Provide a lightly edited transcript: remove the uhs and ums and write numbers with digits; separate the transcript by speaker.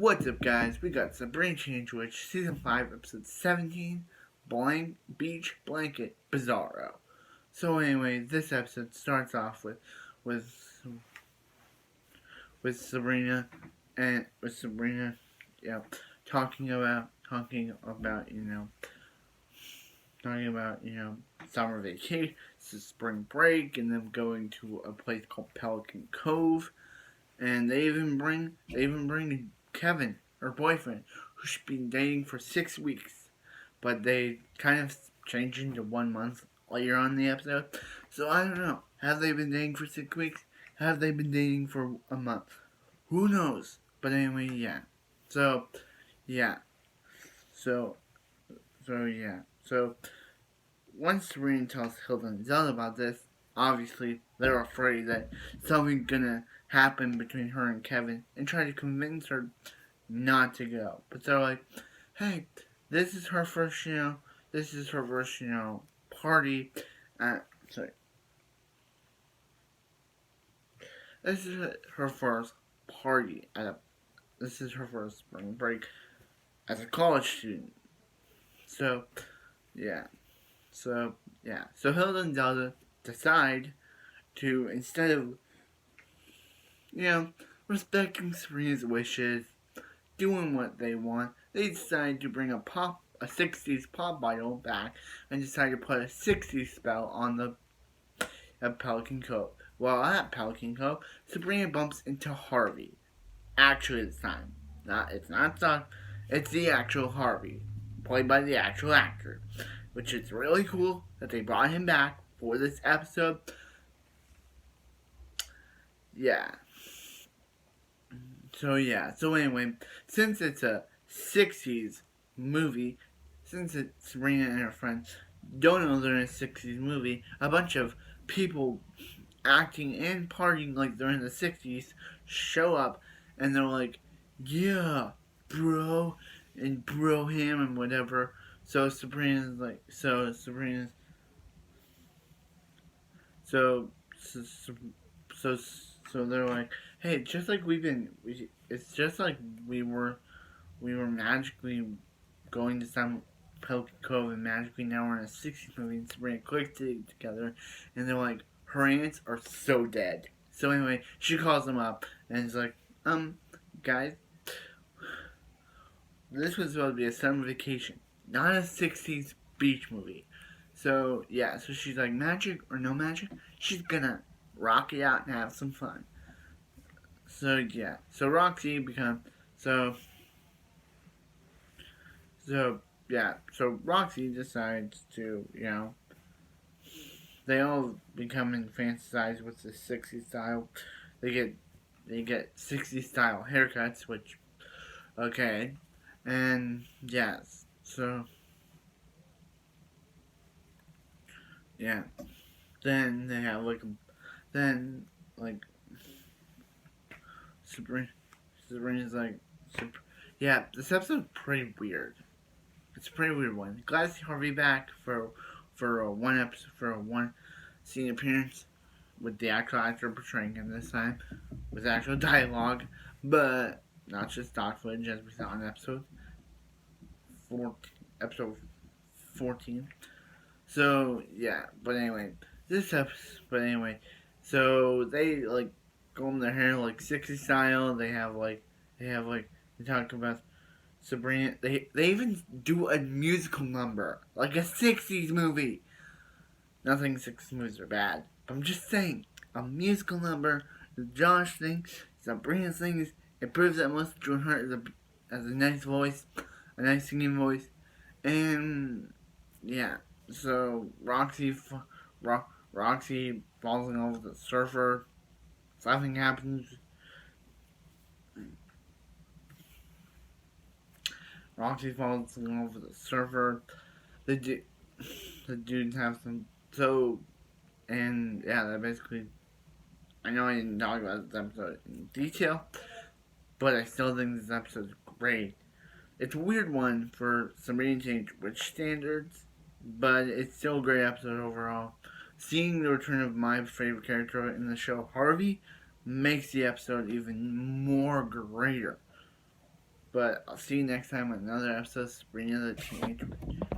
Speaker 1: What's up, guys? We got Sabrina Change Witch, Season 5, Episode 17, Blank Beach Blanket Bizarro. So anyway, this episode starts off with Sabrina talking about summer vacation, spring break, and them going to a place called Pelican Cove, and they even bring Kevin, her boyfriend, who's been dating for 6 weeks, but they kind of changed into 1 month later on in the episode. So I don't know. Have they been dating for 6 weeks? Have they been dating for a month? Who knows? But anyway, yeah. So once Sabrina tells Hilda and Zelda about this, obviously they're afraid that something's gonna happen between her and Kevin and try to convince her not to go. But they're like, hey, this is her first, party. This is her first party this is her first spring break as a college student. So Hilda and Zelda decide to, instead of, respecting Sabrina's wishes, doing what they want, they decide to bring a 60s pop idol back and decide to put a 60s spell on the Pelican Cove. While at Pelican Cove, Sabrina bumps into Harvey. Actually, this time. It's not Doug, it's the actual Harvey, played by the actual actor, which is really cool that they brought him back for this episode. So anyway, since it's a 60s movie, since Sabrina and her friends don't know they're in a 60s movie, a bunch of people acting and partying like they're in the 60s show up, and they're like, yeah, bro, and bro him and whatever. So Sabrina's like, so they're like, hey, it's just like it's just like we were magically going to some Pelican Cove, and magically now we're in a 60s movie, and Sabrina clicks it together, and they're like, her aunts are so dead. So anyway, she calls them up, and it's like, guys, this was supposed to be a summer vacation, not a 60s beach movie. So she's like, magic or no magic, she's gonna rock it out and have some fun. So Roxy becomes so Roxy decides to, they all become infantilized with the 60s style. They get 60s style haircuts, which, okay, and then they have Sabrina's like, this episode's pretty weird. It's a pretty weird one. Glad to see Harvey back for one scene appearance with the actual actor portraying him this time, with actual dialogue, but not just stock footage as we saw in episode 14. So so they comb their hair 60s style. They talk about Sabrina. They even do a musical number, like a 60s movie. Nothing 60s movies are bad. I'm just saying, a musical number, the Josh thing, Sabrina thing, it proves that Melissa Joan Hart has a nice voice, a nice singing voice, and so Roxy falls in love with the surfer. Something happens. Roxy falls in love with the surfer. The dudes have some that basically. I know I didn't talk about this episode in detail, but I still think this episode is great. It's a weird one for Sabrina Change Witch standards, but it's still a great episode overall. Seeing the return of my favorite character in the show, Harvey, makes the episode even more greater. But I'll see you next time with another episode of Sabrina the Teenage Witch.